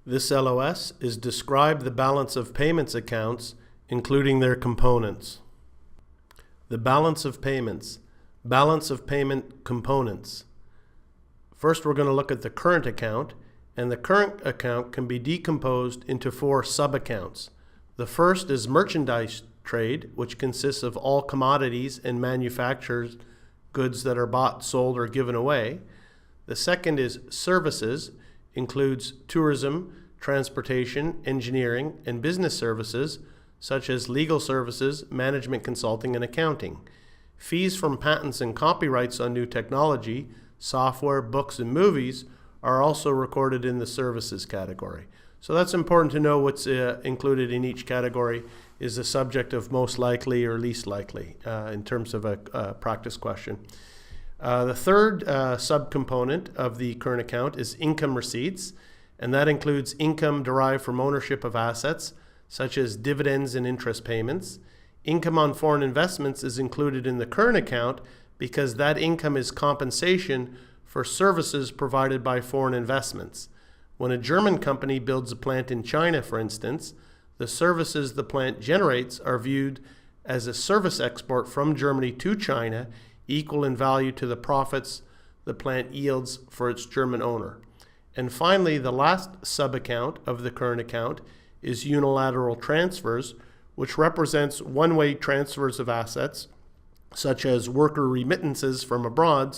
This LOS is describe the balance of payments accounts, including their components. The balance of payments, balance of payment components. First, we're going to look at the current account, and the current account can be decomposed into 4 sub-accounts. The first is merchandise trade, which consists of all commodities and manufactured goods that are bought, sold, or given away. The second is services, includes tourism, transportation, engineering, and business services, such as legal services, management consulting, and accounting. Fees from patents and copyrights on new technology, software, books, and movies are also recorded in the services category. So that's important to know. What's included in each category is the subject of most likely or least likely in terms of a practice question. The third subcomponent of the current account is income receipts, and that includes income derived from ownership of assets, such as dividends and interest payments. Income on foreign investments is included in the current account because that income is compensation for services provided by foreign investments. When a German company builds a plant in China, for instance, the services the plant generates are viewed as a service export from Germany to China, equal in value to the profits the plant yields for its German owner. And finally, the last sub-account of the current account is unilateral transfers, which represents one-way transfers of assets, such as worker remittances from abroad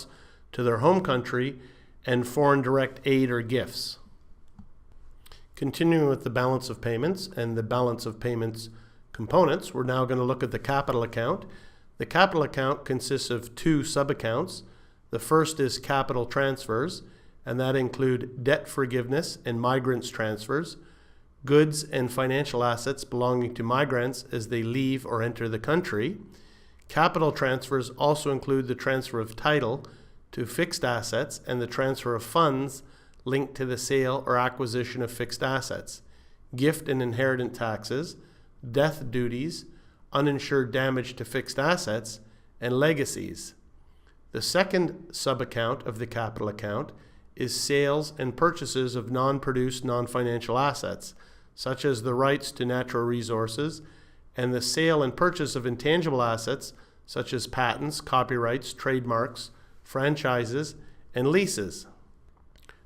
to their home country and foreign direct aid or gifts. Continuing with the balance of payments and the balance of payments components, we're now going to look at the capital account. The capital account consists of 2 sub-accounts. The first is capital transfers, and that include debt forgiveness and migrants transfers, goods and financial assets belonging to migrants as they leave or enter the country. Capital transfers also include the transfer of title to fixed assets and the transfer of funds linked to the sale or acquisition of fixed assets, gift and inheritance taxes, death duties, uninsured damage to fixed assets, and legacies. The second sub-account of the capital account is sales and purchases of non-produced, non-financial assets, such as the rights to natural resources, and the sale and purchase of intangible assets, such as patents, copyrights, trademarks, franchises, and leases.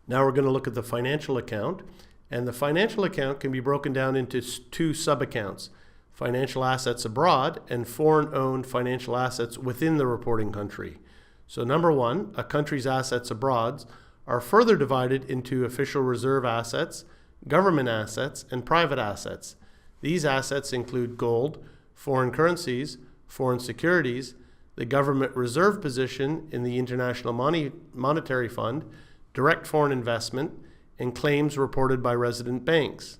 Now we're going to look at the financial account, and the financial account can be broken down into 2 sub-accounts: financial assets abroad and foreign-owned financial assets within the reporting country. So number 1, a country's assets abroad are further divided into official reserve assets, government assets, and private assets. These assets include gold, foreign currencies, foreign securities, the government reserve position in the International Monetary Fund, direct foreign investment, and claims reported by resident banks.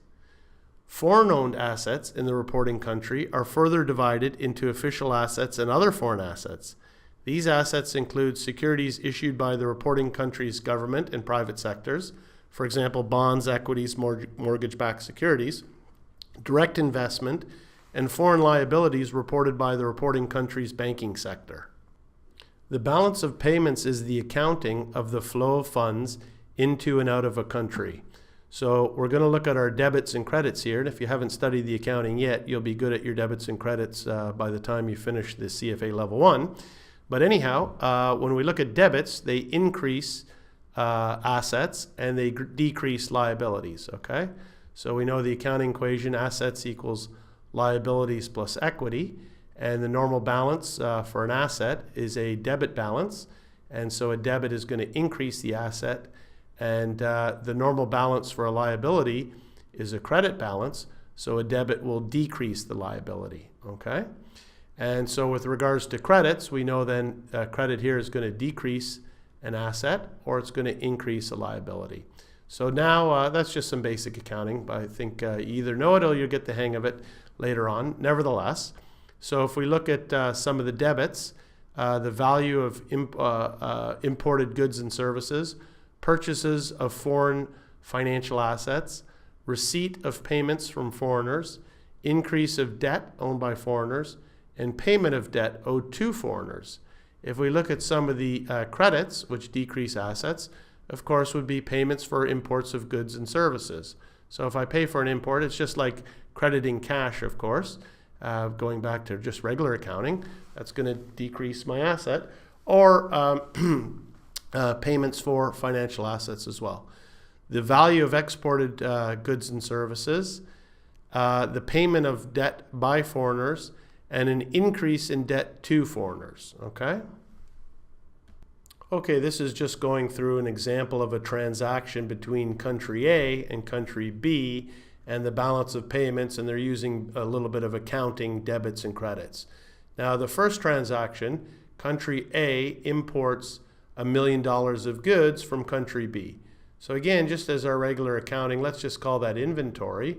Foreign-owned assets in the reporting country are further divided into official assets and other foreign assets. These assets include securities issued by the reporting country's government and private sectors, for example, bonds, equities, mortgage-backed securities, direct investment, and foreign liabilities reported by the reporting country's banking sector. The balance of payments is the accounting of the flow of funds into and out of a country. So we're going to look at our debits and credits here, and if you haven't studied the accounting yet, you'll be good at your debits and credits by the time you finish the CFA Level 1. But anyhow, when we look at debits, they increase assets and they decrease liabilities, okay? So we know the accounting equation, assets equals liabilities plus equity, and the normal balance for an asset is a debit balance, and so a debit is going to increase the asset, and the normal balance for a liability is a credit balance, so a debit will decrease the liability, okay? And so with regards to credits, we know then credit here is going to decrease an asset or it's going to increase a liability. So now that's just some basic accounting, but I think you either know it or you'll get the hang of it later on. Nevertheless, so if we look at some of the debits, the value of imported goods and services, purchases of foreign financial assets, receipt of payments from foreigners, increase of debt owned by foreigners, and payment of debt owed to foreigners. If we look at some of the credits, which decrease assets, of course, would be payments for imports of goods and services. So if I pay for an import, it's just like crediting cash, of course, going back to just regular accounting. That's going to decrease my asset. Or payments for financial assets as well. The value of exported goods and services, the payment of debt by foreigners, and an increase in debt to foreigners, okay? Okay, this is just going through an example of a transaction between country A and country B and the balance of payments, and they're using a little bit of accounting, debits and credits. Now, the first transaction, country A imports $1 million of goods from country B. So again, just as our regular accounting, let's just call that inventory.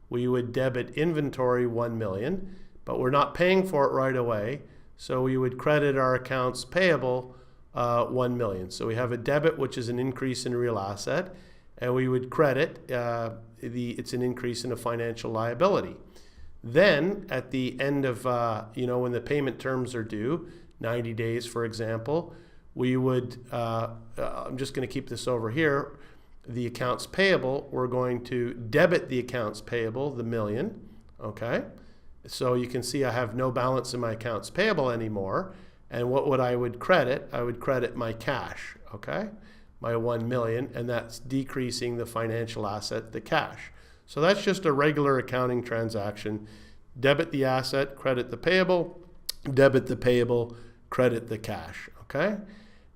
We would debit inventory 1 million, but we're not paying for it right away. So we would credit our accounts payable 1 million. So we have a debit, which is an increase in real asset, and we would credit, it's an increase in a financial liability. Then at the end of, when the payment terms are due, 90 days, for example, we would, I'm just going to keep this over here, the accounts payable, we're going to debit the accounts payable, the million, okay? So you can see I have no balance in my accounts payable anymore. And what would I would credit? I would credit my cash, okay? My 1 million, and that's decreasing the financial asset, the cash. So that's just a regular accounting transaction. Debit the asset, credit the payable, debit the payable, credit the cash, okay?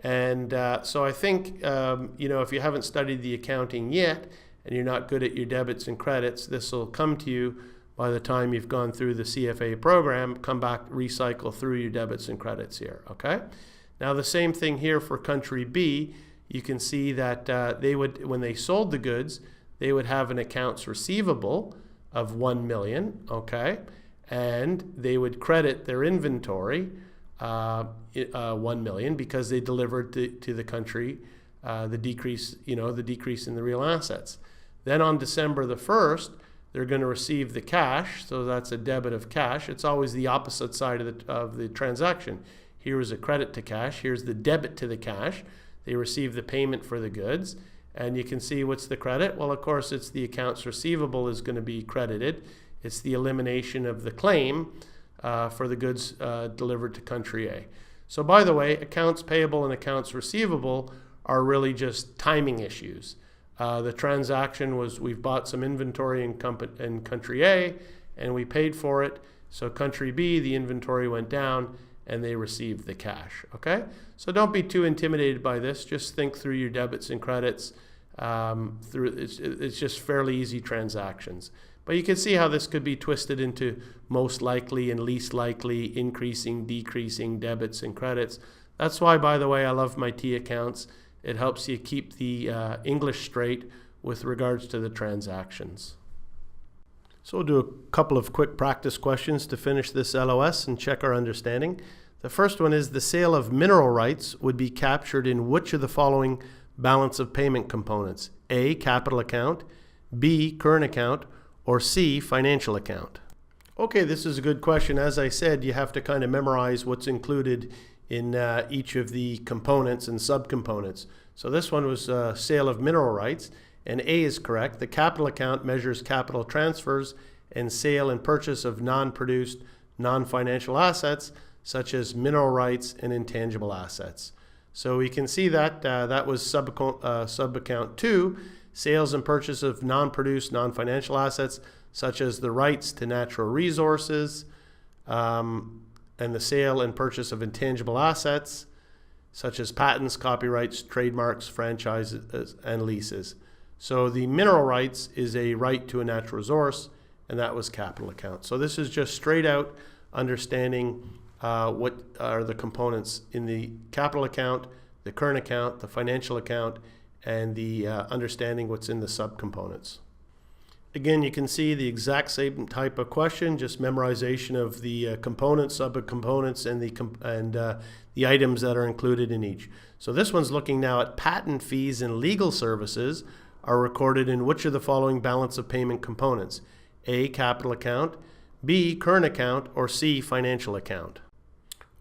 And so I think, if you haven't studied the accounting yet and you're not good at your debits and credits, this will come to you by the time you've gone through the CFA program. Come back, recycle through your debits and credits here, okay? Now the same thing here for country B. You can see that they would, when they sold the goods, they would have an accounts receivable of 1 million, okay? And they would credit their inventory 1 million because they delivered to the country the decrease in the real assets. Then on December the 1st, they're going to receive the cash, so that's a debit of cash. It's always the opposite side of the transaction. Here is a credit to cash. Here's the debit to the cash. They receive the payment for the goods, and you can see what's the credit. Well, of course, it's the accounts receivable is going to be credited. It's the elimination of the claim for the goods delivered to country A. So by the way, accounts payable and accounts receivable are really just timing issues. The transaction was we've bought some inventory in country A and we paid for it. So country B, the inventory went down and they received the cash, okay? So don't be too intimidated by this. Just think through your debits and credits. It's just fairly easy transactions. But you can see how this could be twisted into most likely and least likely, increasing, decreasing debits and credits. That's why, by the way, I love my T accounts. It helps you keep the English straight with regards to the transactions. So we'll do a couple of quick practice questions to finish this LOS and check our understanding. The first one is the sale of mineral rights would be captured in which of the following balance of payment components? A, capital account, B, current account, or C, financial account? Okay, this is a good question. As I said, you have to kind of memorize what's included in each of the components and subcomponents. So this one was sale of mineral rights, and A is correct. The capital account measures capital transfers and sale and purchase of non-produced, non-financial assets, such as mineral rights and intangible assets. So we can see that that was sub-account 2, sales and purchase of non-produced, non-financial assets, such as the rights to natural resources, and the sale and purchase of intangible assets, such as patents, copyrights, trademarks, franchises, and leases. So the mineral rights is a right to a natural resource, and that was capital account. So this is just straight out understanding what are the components in the capital account, the current account, the financial account, and the understanding what's in the subcomponents. Again, you can see the exact same type of question, just memorization of the components, subcomponents, and the items that are included in each. So this one's looking now at patent fees and legal services are recorded in which of the following balance of payment components? A, capital account, B, current account, or C, financial account?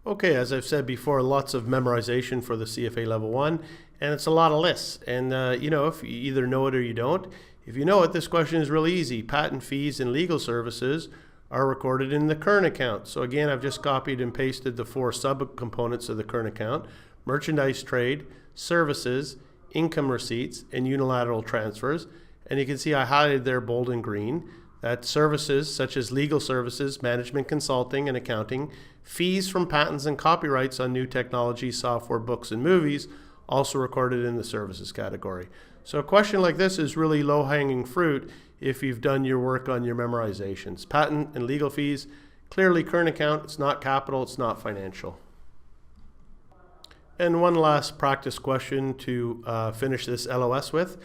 Okay, as I've said before, lots of memorization for the CFA Level 1, and it's a lot of lists. And if you either know it or you don't, If you know it, this question is really easy. Patent fees and legal services are recorded in the current account. So again, I've just copied and pasted the 4 subcomponents of the current account: merchandise trade, services, income receipts, and unilateral transfers. And you can see I highlighted there bold and green. That services such as legal services, management consulting, and accounting, fees from patents and copyrights on new technology, software, books, and movies, also recorded in the services category. So a question like this is really low-hanging fruit if you've done your work on your memorizations. Patent and legal fees, clearly current account, it's not capital, it's not financial. And one last practice question to finish this LOS with.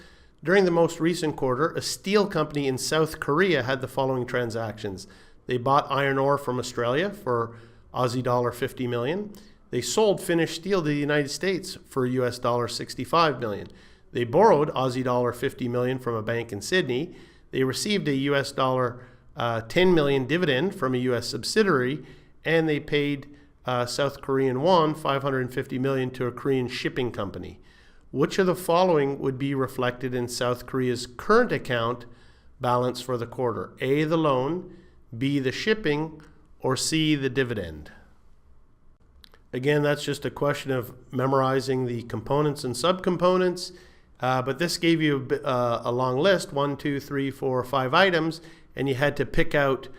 During the most recent quarter, a steel company in South Korea had the following transactions. They bought iron ore from Australia for Aussie dollar 50 million. They sold finished steel to the United States for US dollar 65 million. They borrowed Aussie dollar 50 million from a bank in Sydney. They received a US dollar 10 million dividend from a US subsidiary, and they paid South Korean won 550 million to a Korean shipping company. Which of the following would be reflected in South Korea's current account balance for the quarter? A, the loan, B, the shipping, or C, the dividend? Again, that's just a question of memorizing the components and subcomponents, but this gave you a long list, 1, 2, 3, 4, 5 items, and you had to pick out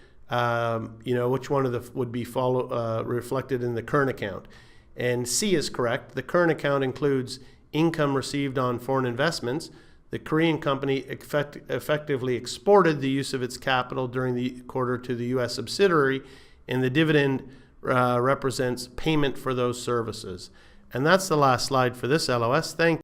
which one of the would be reflected in the current account. And C is correct. The current account includes income received on foreign investments. The Korean company effectively exported the use of its capital during the quarter to the U.S. subsidiary, and the dividend represents payment for those services. And that's the last slide for this LOS. Thank you.